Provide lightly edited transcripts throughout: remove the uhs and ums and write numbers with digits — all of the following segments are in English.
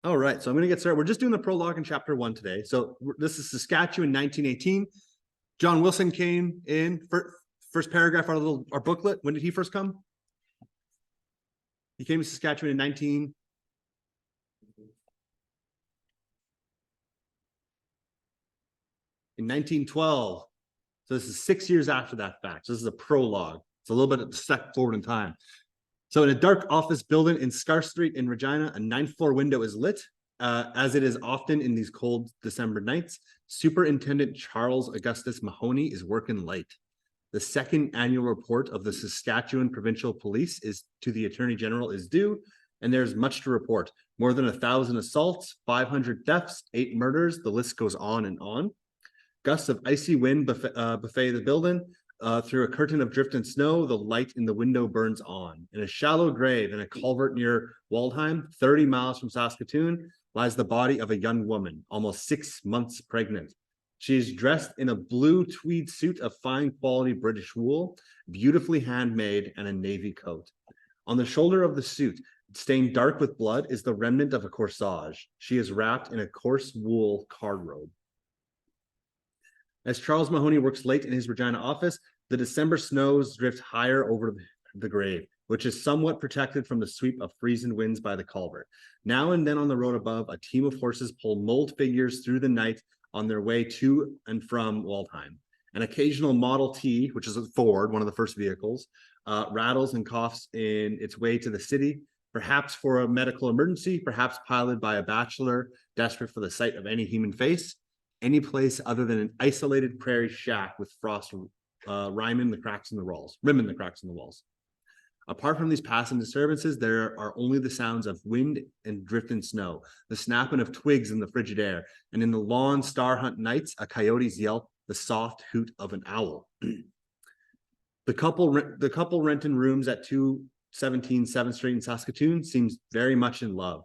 All right, so I'm going to get started. We're just doing the prologue in chapter 1 today. So this is Saskatchewan, 1918. John Wilson came in, first paragraph out of our booklet. When did he first come? He came to Saskatchewan in 1912. So this is 6 years after that fact. So this is a prologue. It's a little bit of a step forward in time. So in a dark office building in Scar Street in Regina, a 9th-floor window is lit, as it is often in these cold December nights. Superintendent Charles Augustus Mahoney is working late. The second annual report of the Saskatchewan Provincial Police is to the Attorney General is due, and there's much to report. More than 1,000 assaults, 500 thefts, 8 murders. The list goes on and on. Gusts of icy wind buffet the building. Through a curtain of drift and snow, the light in the window burns on. In a shallow grave in a culvert near Waldheim, 30 miles from Saskatoon, lies the body of a young woman, almost 6 months pregnant. She is dressed in a blue tweed suit of fine quality British wool, beautifully handmade, and a navy coat. On the shoulder of the suit, stained dark with blood, is the remnant of a corsage. She is wrapped in a coarse wool card robe. As Charles Mahoney works late in his Regina office, the December snows drift higher over the grave, which is somewhat protected from the sweep of freezing winds by the culvert. Now and then on the road above, a team of horses pull mold figures through the night on their way to and from Waldheim. An occasional Model T, which is a Ford, one of the first vehicles, rattles and coughs in its way to the city, perhaps for a medical emergency, perhaps piloted by a bachelor desperate for the sight of any human face. Any place other than an isolated prairie shack with frost rimming the cracks in the walls. Apart from these passing disturbances, there are only the sounds of wind and drifting snow, the snapping of twigs in the frigid air, and in the long star hunt nights, a coyote's yelp, the soft hoot of an owl. The couple renting rooms at 217 7th Street in Saskatoon seems very much in love.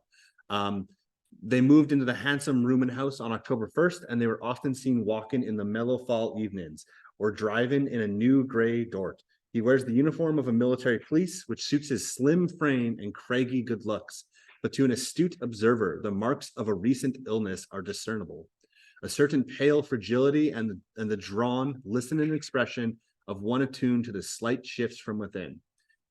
They moved into the handsome rooming house on October 1st, and they were often seen walking in the mellow fall evenings or driving in a new gray Dort. He wears the uniform of a military police, which suits his slim frame and craggy good looks. But to an astute observer, the marks of a recent illness are discernible. A certain pale fragility and the drawn, listening expression of one attuned to the slight shifts from within.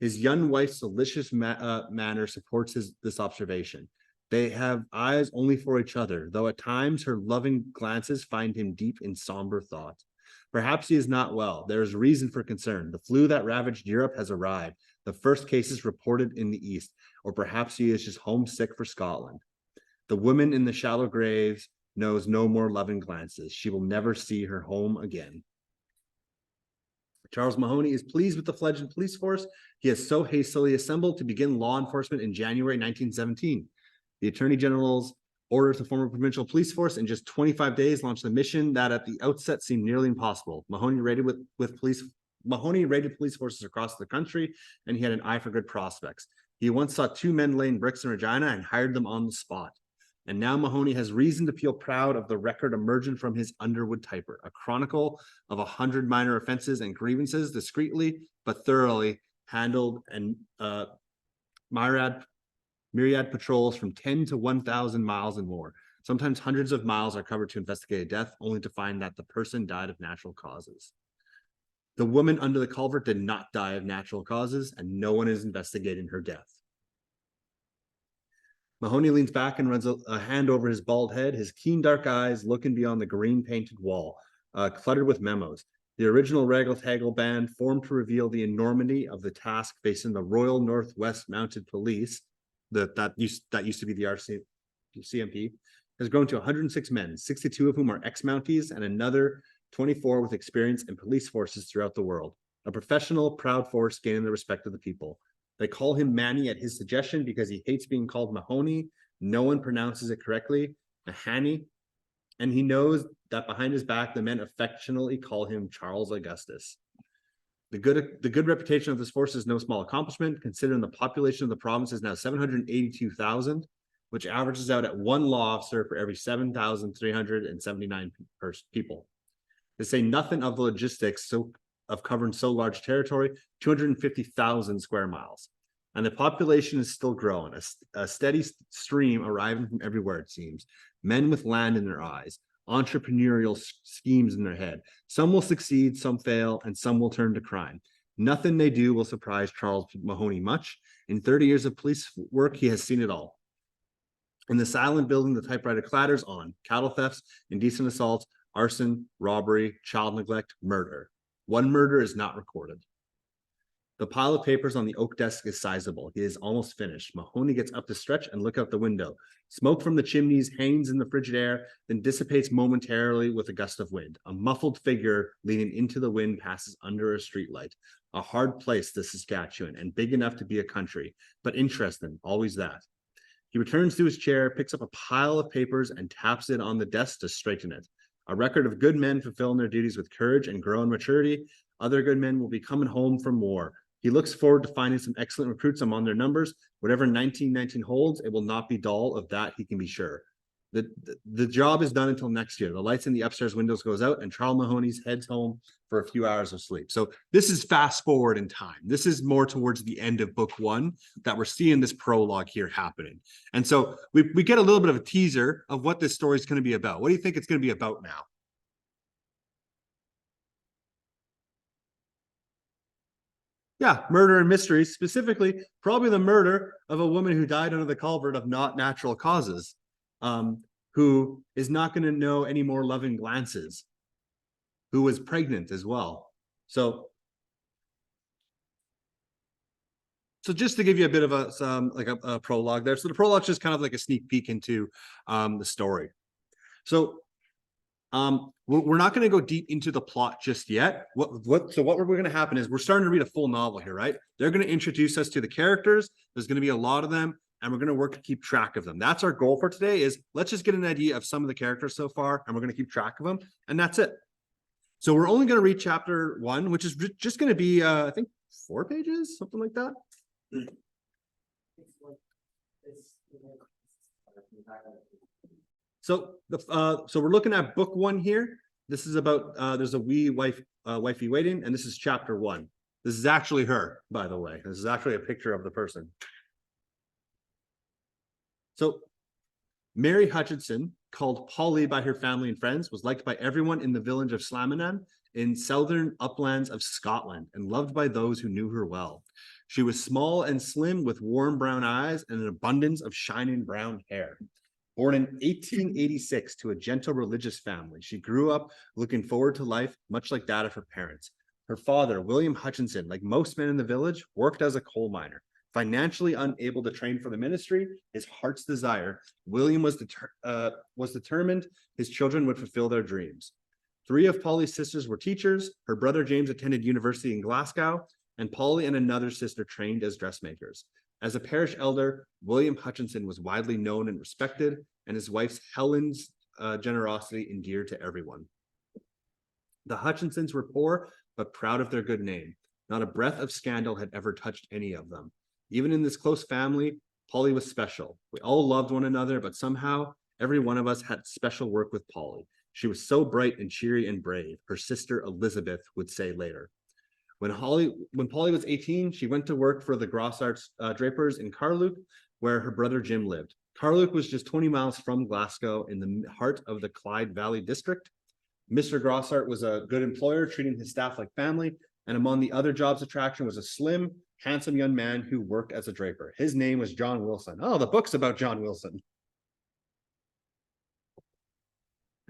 His young wife's delicious manner supports this observation. They have eyes only for each other, though at times her loving glances find him deep in somber thought. Perhaps he is not well. There is reason for concern. The flu that ravaged Europe has arrived. The first cases reported in the East, or perhaps he is just homesick for Scotland. The woman in the shallow graves knows no more loving glances. She will never see her home again. Charles Mahoney is pleased with the fledgling police force he has so hastily assembled to begin law enforcement in January 1917. The Attorney General's orders to form a provincial police force in just 25 days launched a mission that at the outset seemed nearly impossible. Mahoney raided police forces across the country, and he had an eye for good prospects. He once saw 2 men laying bricks in Regina and hired them on the spot. And now Mahoney has reason to feel proud of the record emerging from his Underwood typer, a chronicle of 100 minor offenses and grievances, discreetly but thoroughly handled, and myriad patrols from 10 to 1,000 miles and more. Sometimes hundreds of miles are covered to investigate a death, only to find that the person died of natural causes. The woman under the culvert did not die of natural causes, and no one is investigating her death. Mahoney leans back and runs a hand over his bald head, his keen dark eyes looking beyond the green painted wall, cluttered with memos. The original Raggle-Taggle band formed to reveal the enormity of the task facing the Royal Northwest Mounted Police, that used to be the CMP, has grown to 106 men, 62 of whom are ex-Mounties, and another 24 with experience in police forces throughout the world. A professional, proud force gaining the respect of the people. They call him Manny at his suggestion because he hates being called Mahoney. No one pronounces it correctly, Mahani, and he knows that behind his back, the men affectionately call him Charles Augustus. The good reputation of this force is no small accomplishment, considering the population of the province is now 782,000, which averages out at 1 law officer for every 7,379 people. To say nothing of the logistics of covering so large territory, 250,000 square miles. and the population is still growing. A steady stream arriving from everywhere, it seems. Men with land in their eyes, entrepreneurial schemes in their head. Some will succeed, some fail, and some will turn to crime. Nothing they do will surprise Charles Mahoney much. In 30 years of police work, he has seen it all. In the silent building, the typewriter clatters on. Cattle thefts, indecent assaults, arson, robbery, child neglect, murder. One murder is not recorded. The pile of papers on the oak desk is sizable. He is almost finished. Mahoney gets up to stretch and look out the window. Smoke from the chimneys hangs in the frigid air, then dissipates momentarily with a gust of wind. A muffled figure leaning into the wind passes under a streetlight. A hard place, the Saskatchewan, and big enough to be a country, but interesting, always that. He returns to his chair, picks up a pile of papers, and taps it on the desk to straighten it. A record of good men fulfilling their duties with courage and growing maturity. Other good men will be coming home from war. He looks forward to finding some excellent recruits among their numbers. Whatever 1919 holds, it will not be dull, of that he can be sure. The job is done until next year. The lights in the upstairs windows goes out, and Charles Mahoney heads home for a few hours of sleep. So this is fast forward in time. This is more towards the end of book one that we're seeing this prologue here happening. And so we get a little bit of a teaser of what this story is going to be about. What do you think it's going to be about now? Yeah, murder and mysteries, specifically probably the murder of a woman who died under the culvert of not natural causes, who is not going to know any more loving glances, who was pregnant as well. So just to give you a bit of a prologue there. So the prologue is just kind of like a sneak peek into the story. So we're not going to go deep into the plot just yet. What we're going to happen is we're starting to read a full novel here, right? They're going to introduce us to the characters. There's going to be a lot of them, and we're going to work to keep track of them. That's our goal for today. Is let's just get an idea of some of the characters so far, and we're going to keep track of them, and that's it. So we're only going to read chapter 1, which is just going to be I think 4 pages, something like that. So we're looking at book 1 here. This is about there's a wee wifey waiting, and this is chapter 1. This is actually her, by the way. This is actually a picture of the person. So Mary Hutchinson, called Polly by her family and friends, was liked by everyone in the village of Slamanan in southern uplands of Scotland, and loved by those who knew her well. She was small and slim, with warm brown eyes and an abundance of shining brown hair. Born in 1886 to a gentle religious family, she grew up looking forward to life, much like that of her parents. Her father, William Hutchinson, like most men in the village, worked as a coal miner. Financially unable to train for the ministry, his heart's desire, William was determined his children would fulfill their dreams. 3 of Polly's sisters were teachers. Her brother James attended university in Glasgow, and Polly and another sister trained as dressmakers. As a parish elder, William Hutchinson was widely known and respected, and his wife's Helen's generosity endeared to everyone. The Hutchinsons were poor, but proud of their good name. Not a breath of scandal had ever touched any of them. Even in this close family, Polly was special. We all loved one another, but somehow every one of us had special work with Polly. She was so bright and cheery and brave, her sister Elizabeth would say later. When Polly was 18, she went to work for the Grossarts drapers in Carluke, where her brother Jim lived. Carluke was just 20 miles from Glasgow, in the heart of the Clyde Valley district. Mr. Grossart was a good employer, treating his staff like family, and among the other jobs attraction was a slim, handsome young man who worked as a draper. His name was John Wilson. Oh, the book's about John Wilson.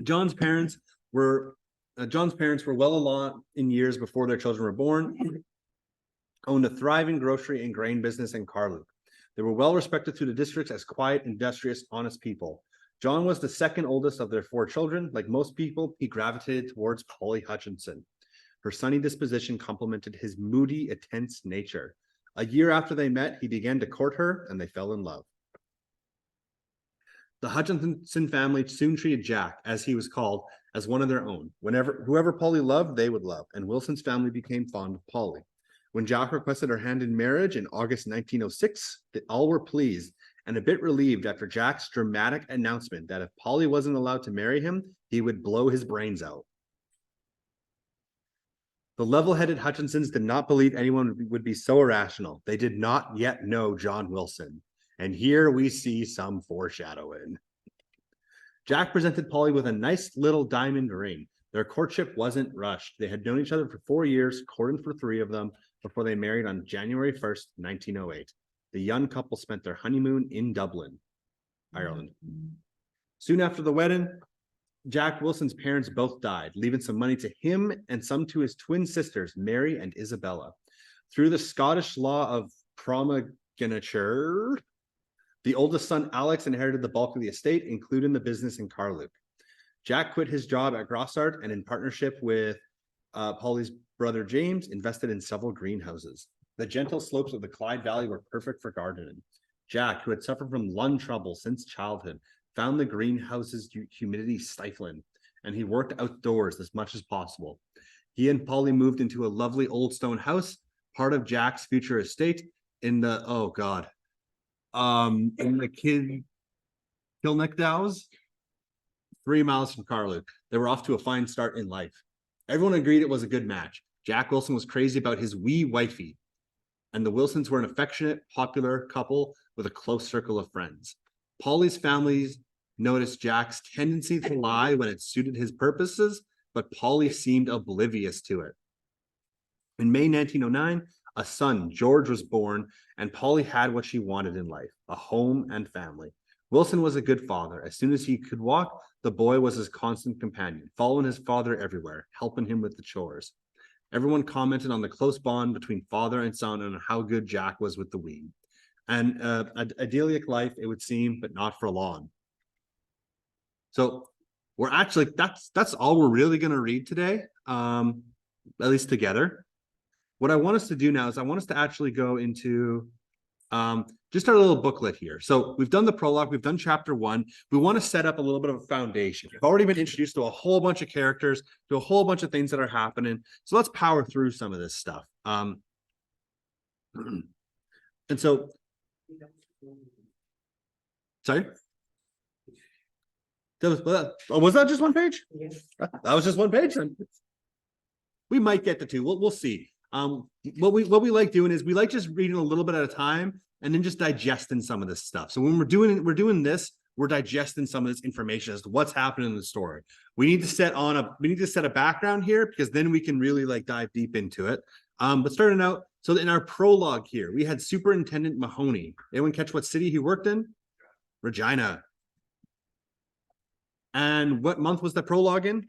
John's parents were well along in years before their children were born, owned a thriving grocery and grain business in Carluke. They were well respected through the districts as quiet, industrious, honest people. John was the second oldest of their 4 children. Like most people, he gravitated towards Polly Hutchinson. Her sunny disposition complemented his moody, intense nature. A year after they met, he began to court her, and they fell in love. The Hutchinson family soon treated Jack, as he was called, as one of their own. Whoever Polly loved, they would love, and Wilson's family became fond of Polly. When Jack requested her hand in marriage in August 1906, they all were pleased and a bit relieved after Jack's dramatic announcement that if Polly wasn't allowed to marry him, he would blow his brains out. The level-headed Hutchinsons did not believe anyone would be so irrational. They did not yet know John Wilson. And here we see some foreshadowing. Jack presented Polly with a nice little diamond ring. Their courtship wasn't rushed. They had known each other for 4 years, courting for 3 of them, before they married on January 1st, 1908. The young couple spent their honeymoon in Dublin, Ireland. Soon after the wedding, Jack Wilson's parents both died, leaving some money to him and some to his twin sisters, Mary and Isabella. Through the Scottish law of primogeniture, the oldest son, Alex, inherited the bulk of the estate, including the business in Carluke. Jack quit his job at Grossart and, in partnership with Polly's brother James, invested in several greenhouses. The gentle slopes of the Clyde Valley were perfect for gardening. Jack, who had suffered from lung trouble since childhood, found the greenhouse's humidity stifling, and he worked outdoors as much as possible. He and Polly moved into a lovely old stone house, part of Jack's future estate, in the in the Kilneckdows, 3 miles from Carluke. They were off to a fine start in life. Everyone agreed it was a good match. Jack Wilson was crazy about his wee wifey, and the Wilsons were an affectionate, popular couple with a close circle of friends. Polly's families noticed Jack's tendency to lie when it suited his purposes, but Polly seemed oblivious to it. In May 1909, a son, George, was born, and Polly had what she wanted in life, a home and family. Wilson was a good father. As soon as he could walk, the boy was his constant companion, following his father everywhere, helping him with the chores. Everyone commented on the close bond between father and son and how good Jack was with the wean. And an idyllic life, it would seem, but not for long. So we're actually, that's all we're really going to read today, at least together. What I want us to do now is I want us to actually go into just our little booklet here. So we've done the prologue, we've done chapter 1. We want to set up a little bit of a foundation. We've already been introduced to a whole bunch of characters, to a whole bunch of things that are happening. So let's power through some of this stuff. And so, sorry? Was that just one page? Yes. That was just one page. We might get to 2. We'll see. What we like doing is we like just reading a little bit at a time and then just digesting some of this stuff. So when we're doing this, we're digesting some of this information as to what's happening in the story. We need to set a background here, because then we can really like dive deep into it. But starting out, so in our prologue here, we had Superintendent Mahoney. Anyone catch what city he worked in? Regina. And what month was the prologue in?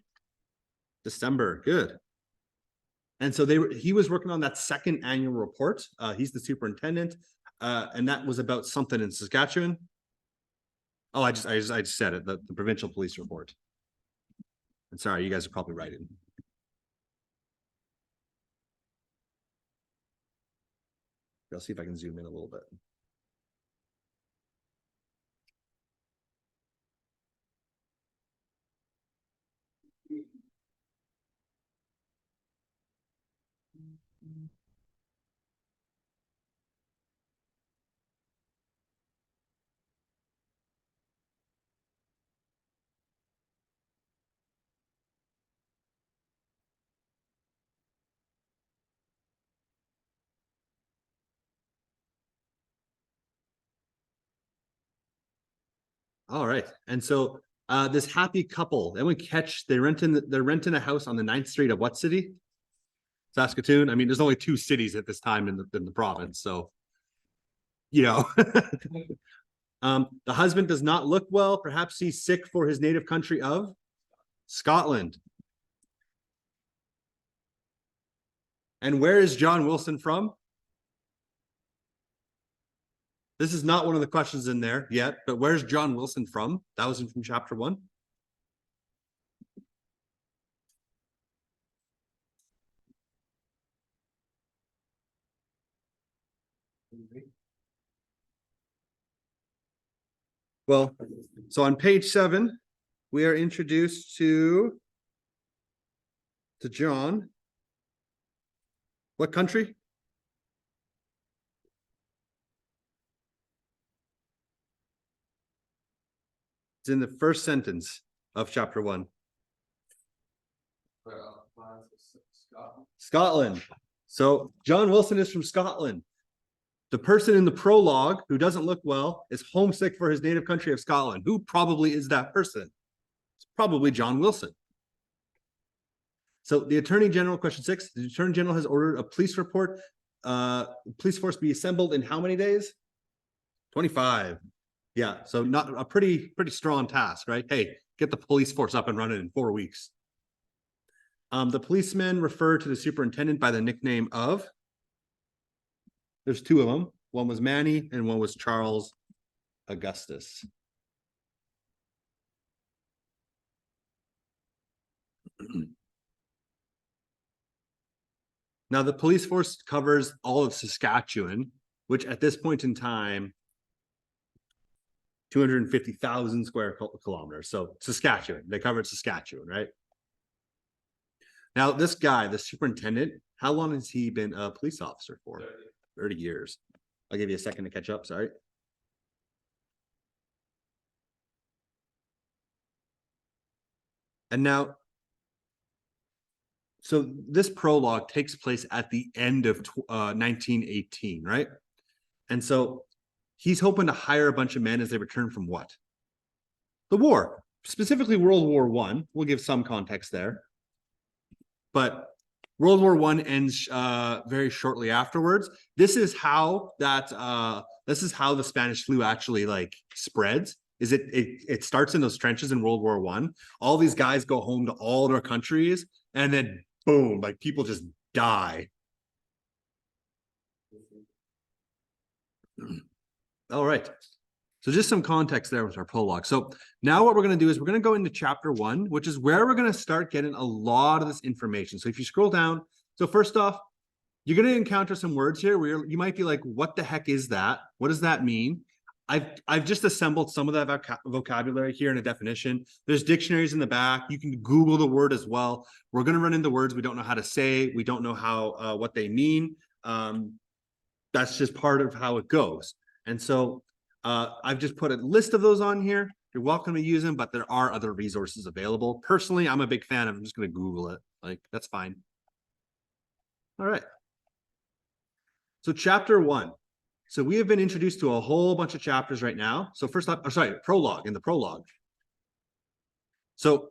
December. Good. And so he was working on that second annual report. He's the superintendent, and that was about something in Saskatchewan. Oh, I just said it. The provincial police report. And sorry, you guys are probably writing. I'll see if I can zoom in a little bit. All right. And so this happy couple, they would catch, they're renting a house on the 9th Street of what city? Saskatoon. I mean, there's only 2 cities at this time in the province. So, you know, the husband does not look well. Perhaps he's sick for his native country of Scotland. And where is John Wilson from? This is not one of the questions in there yet, but where's John Wilson from? That was from chapter 1. Well, so on page 7, we are introduced to John. What country? It's in the first sentence of chapter 1. Scotland. So John Wilson is from Scotland. The person in the prologue who doesn't look well is homesick for his native country of Scotland. Who probably is that person? It's probably John Wilson. So the Attorney General, question 6, the Attorney General has ordered a police report, police force be assembled in how many days? 25. Yeah, so not a pretty strong task, right? Hey, get the police force up and running in 4 weeks. The policemen refer to the superintendent by the nickname of, there's 2 of them. One was Manny and one was Charles Augustus. Now, the police force covers all of Saskatchewan, which at this point in time, 250,000 square kilometers. So Saskatchewan, they covered Saskatchewan, right? Now, this guy, the superintendent, how long has he been a police officer for? 30 years. I'll give you a second to catch up, sorry. And now, so this prologue takes place at the end of 1918, right? And so he's hoping to hire a bunch of men as they return from what? The war, specifically World War I. We'll give some context there. But World War I ends very shortly afterwards. This is how the Spanish flu actually like spreads. Is it starts in those trenches in World War I. All these guys go home to all their countries, and then boom, like people just die. All right. So just some context there with our prologue. So now what we're going to do is we're going to go into chapter 1, which is where we're going to start getting a lot of this information. So if you scroll down, so first off, you're going to encounter some words here where you might be like, what the heck is that? What does that mean? I've just assembled some of that vocabulary here in a definition. There's dictionaries in the back. You can Google the word as well. We're going to run into words we don't know how to say. We don't know how what they mean. That's just part of how it goes. And so I've just put a list of those on here. You're welcome to use them, but there are other resources available. Personally, I'm a big fan of them. I'm just going to Google it. Like, that's fine. All right. So chapter 1. So we have been introduced to a whole bunch of chapters right now. So first up, prologue, in the prologue. So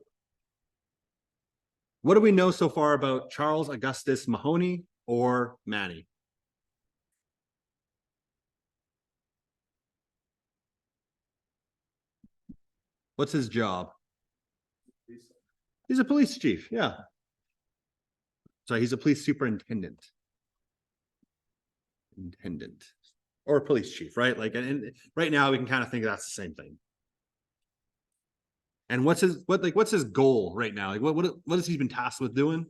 what do we know so far about Charles Augustus Mahoney or Manny? What's his job? He's a police chief, yeah. So he's a police superintendent. Or police chief, right? Like, and right now we can kind of think that's the same thing. And what's his goal right now? Like, what has he been tasked with doing?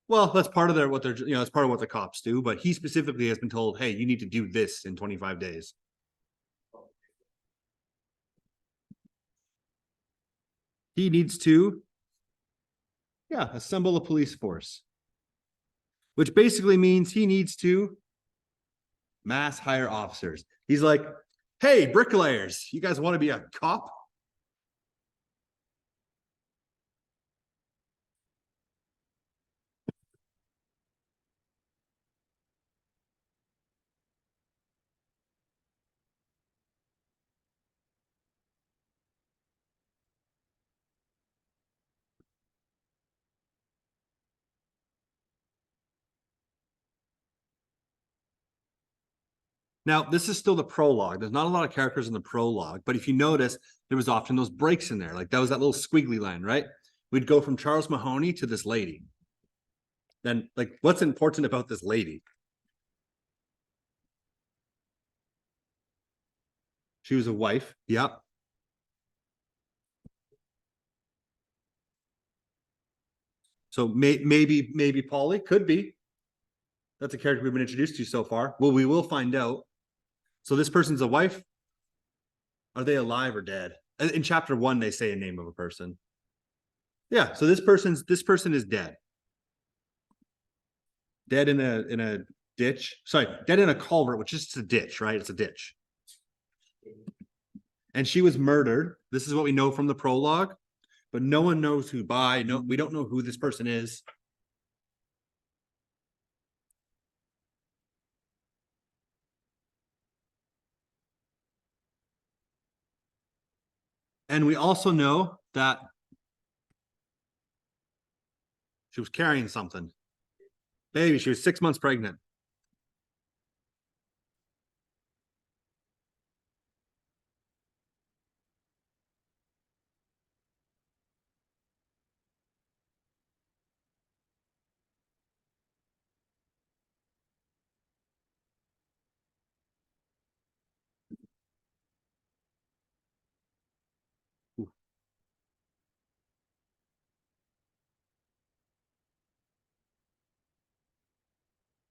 Well, that's part of that's part of what the cops do. But he specifically has been told, hey, you need to do this in 25 days. He needs to, assemble a police force, which basically means he needs to mass hire officers. He's like, hey, bricklayers, you guys want to be a cop? Now, this is still the prologue. There's not a lot of characters in the prologue, but if you notice, there was often those breaks in there. Like that was that little squiggly line, right? We'd go from Charles Mahoney to this lady. Then, like, what's important about this lady? She was a wife. Yep. So maybe Polly could be. That's a character we've been introduced to so far. Well, we will find out. So this person's a wife. Are they alive or dead? In chapter 1, they say a name of a person. Yeah. So this person is dead. Dead in a ditch. Sorry, dead in a culvert, which is a ditch, right? It's a ditch. And she was murdered. This is what we know from the prologue but no one knows who by. No, we don't know who this person is. And we also know that she was carrying something. Baby, she was 6 months pregnant.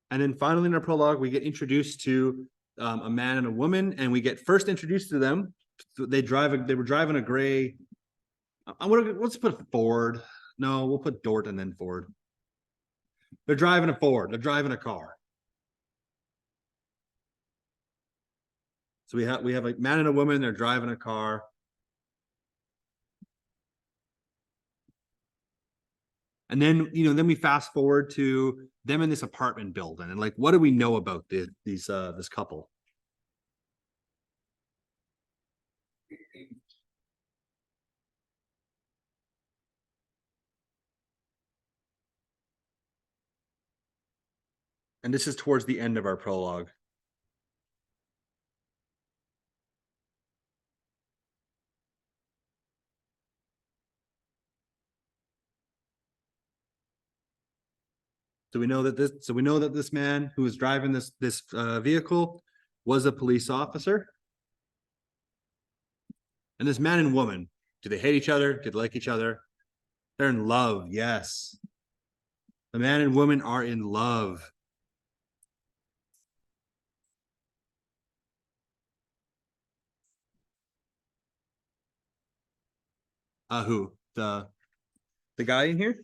And then finally in our prologue, we get introduced to a man and a woman, and we get first introduced to them. They were driving a gray. Let's put a Ford. No, we'll put Dort and then Ford. They're driving a Ford. They're driving a car. So we have a man and a woman. They're driving a car. And then, then we fast forward to them in this apartment building, and like, what do we know about this couple? And this is towards the end of our prologue. So we know that this man who was driving this vehicle was a police officer. And this man and woman, do they hate each other? Do they like each other? They're in love, yes. The man and woman are in love. Who? The guy in here?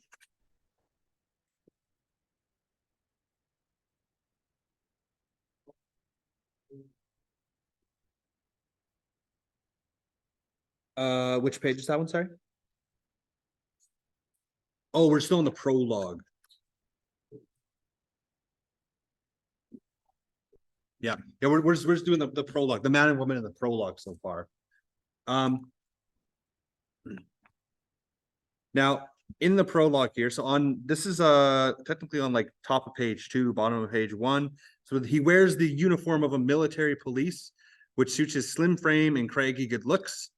Which page is that one? Sorry. Oh, we're still in the prologue. Yeah, we're just doing the prologue, the man and woman in the prologue so far. Now in the prologue here, so on this is technically on like top of page 2, bottom of page 1. So he wears the uniform of a military police, which suits his slim frame and craggy good looks.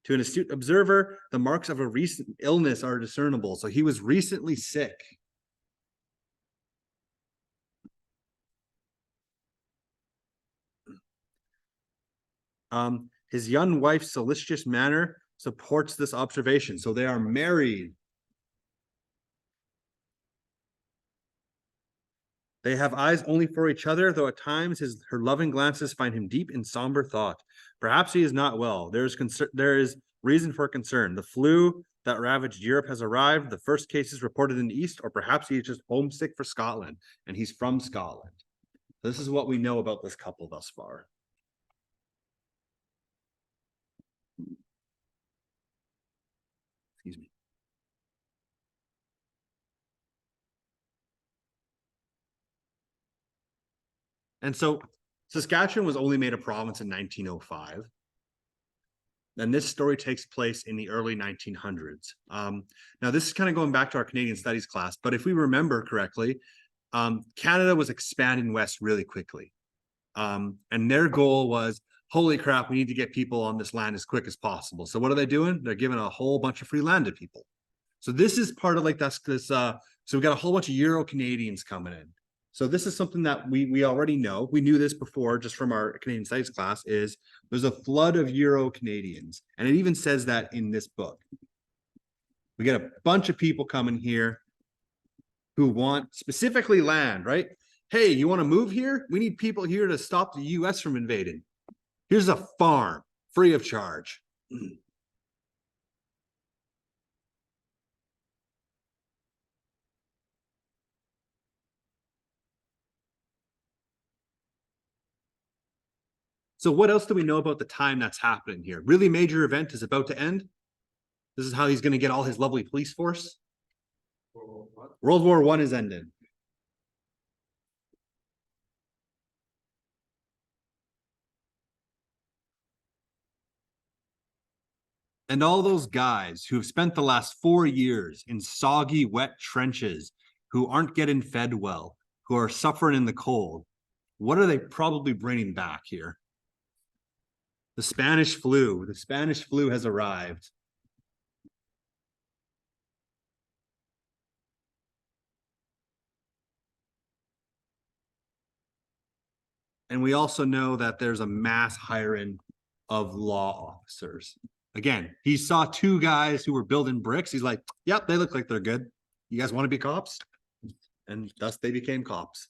To an astute observer, the marks of a recent illness are discernible. So he was recently sick. His young wife's solicitous manner supports this observation. So they are married. They have eyes only for each other, though at times her loving glances find him deep in somber thought. Perhaps he is not well. There is reason for concern. The flu that ravaged Europe has arrived. The first cases reported in the East, or perhaps he is just homesick for Scotland, and he's from Scotland. This is what we know about this couple thus far. Excuse me. And so Saskatchewan was only made a province in 1905. And this story takes place in the early 1900s. Now, this is kind of going back to our Canadian Studies class, but if we remember correctly, Canada was expanding west really quickly. And their goal was, holy crap, we need to get people on this land as quick as possible. So what are they doing? They're giving a whole bunch of free land to people. So this is part of like so we got a whole bunch of Euro Canadians coming in. So this is something that we already know. We knew this before just from our Canadian Studies class, is there's a flood of Euro Canadians. And it even says that in this book. We get a bunch of people coming here who want specifically land, right? Hey, you want to move here? We need people here to stop the US from invading. Here's a farm, free of charge. So what else do we know about the time that's happening here? Really major event is about to end. This is how he's going to get all his lovely police force. World War I is ended. And all those guys who have spent the last 4 years in soggy, wet trenches, who aren't getting fed well, who are suffering in the cold, what are they probably bringing back here? The Spanish flu. The Spanish flu has arrived. And we also know that there's a mass hiring of law officers. Again, he saw 2 guys who were building bricks. He's like, yep, they look like they're good. You guys want to be cops? And thus they became cops.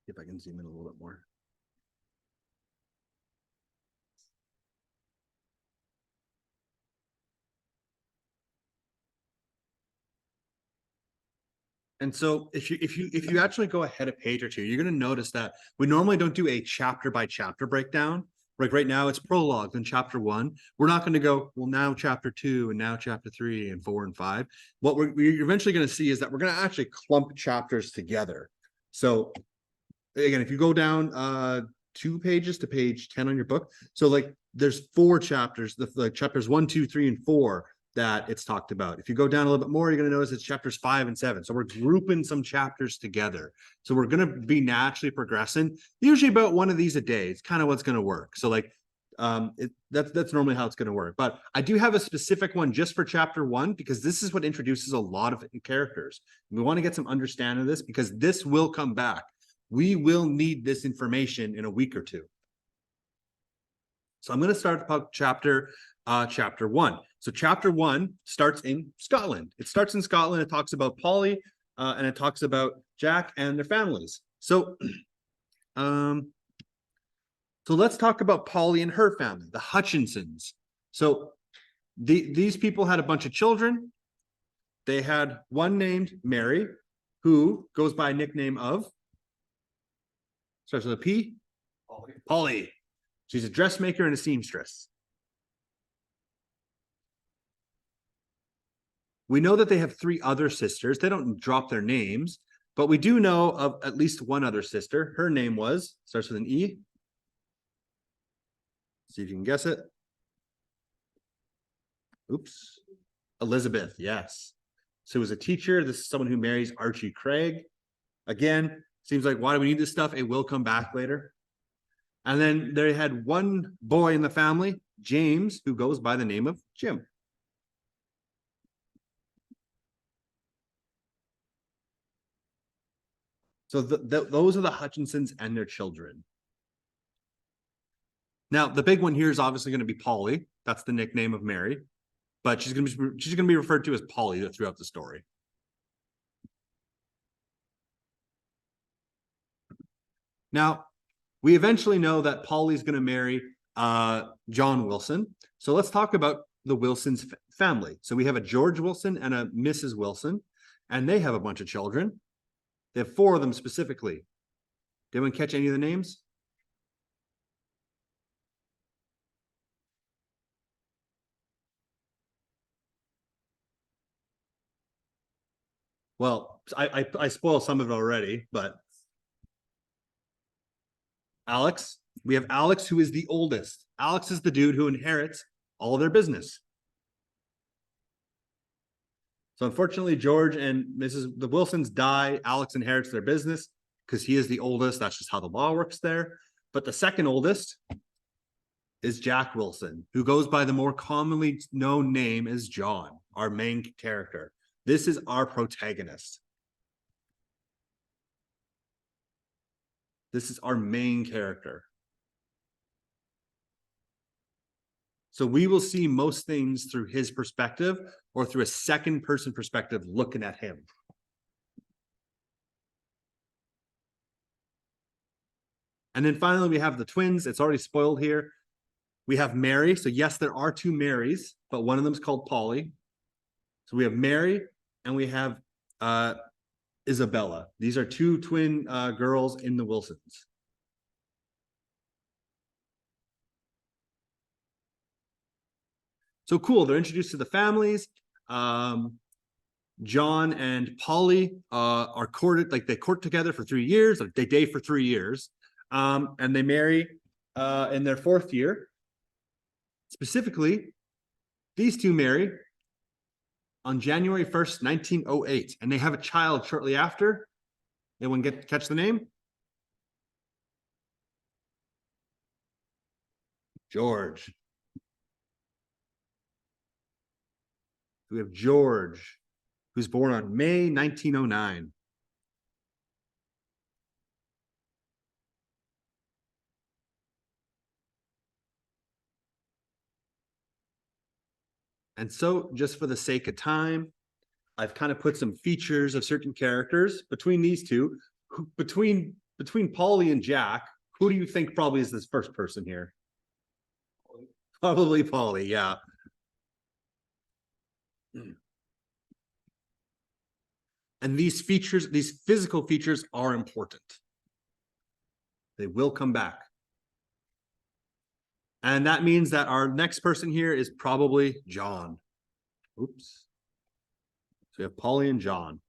If I can zoom in a little bit more. And so if you actually go ahead a page or two, you're going to notice that we normally don't do a chapter by chapter breakdown. Like right now it's prologue, then chapter 1. We're not going to go, well, now chapter 2 and now chapter 3 and 4 and 5. What we're eventually going to see is that we're going to actually clump chapters together. So again, if you go down 2 pages to page 10 on your book, so like there's 4 chapters, the chapters 1, 2, 3, and 4 that it's talked about. If you go down a little bit more, you're going to notice it's chapters 5 and 7. So we're grouping some chapters together. So we're going to be naturally progressing, usually about one of these a day. It's kind of what's going to work. So like that's normally how it's going to work. But I do have a specific one just for chapter 1 because this is what introduces a lot of characters. We want to get some understanding of this because this will come back. We will need this information in a week or two. So I'm going to start about chapter 1. So chapter 1 starts in Scotland. It starts in Scotland. It talks about Polly and it talks about Jack and their families. So let's talk about Polly and her family, the Hutchinsons. So these people had a bunch of children. They had one named Mary, who goes by a nickname of, starts with a P. Polly. She's a dressmaker and a seamstress. We know that they have 3 other sisters. They don't drop their names, but we do know of at least one other sister. Her name starts with an E. See if you can guess it. Oops. Elizabeth, yes. So as a teacher, this is someone who marries Archie Craig. Again, seems like, why do we need this stuff? It will come back later. And then they had one boy in the family, James, who goes by the name of Jim. So those are the Hutchinsons and their children. Now, the big one here is obviously going to be Polly. That's the nickname of Mary, but she's going to be referred to as Polly throughout the story. Now, we eventually know that Polly's going to marry John Wilson. So let's talk about the Wilson's family. So we have a George Wilson and a Mrs. Wilson, and they have a bunch of children. They have 4 of them specifically. Did anyone catch any of the names? Well, I spoiled some of it already, but Alex, we have Alex, who is the oldest. Alex is the dude who inherits all their business. So unfortunately, George and the Wilsons die. Alex inherits their business because he is the oldest. That's just how the law works there. But the second oldest is Jack Wilson, who goes by the more commonly known name as John, our main character. This is our protagonist. This is our main character. So we will see most things through his perspective or through a second person perspective looking at him. And then finally, we have the twins. It's already spoiled here. We have Mary. So yes, there are two Marys, but one of them is called Polly. So we have Mary and we have Isabella. These are two twin girls in the Wilsons. So cool. They're introduced to the families. John and Polly are courted, like they court together for 3 years, or they date for 3 years, and they marry in their 4th year. Specifically, these two marry on January 1st, 1908, and they have a child shortly after. Anyone catch the name? George. We have George, who's born on May 1909. And so, just for the sake of time, I've kind of put some features of certain characters between these two. Between Polly and Jack, who do you think probably is this first person here? Probably Polly, yeah. And these features, these physical features are important. They will come back. And that means that our next person here is probably John. Oops. So we have Polly and John.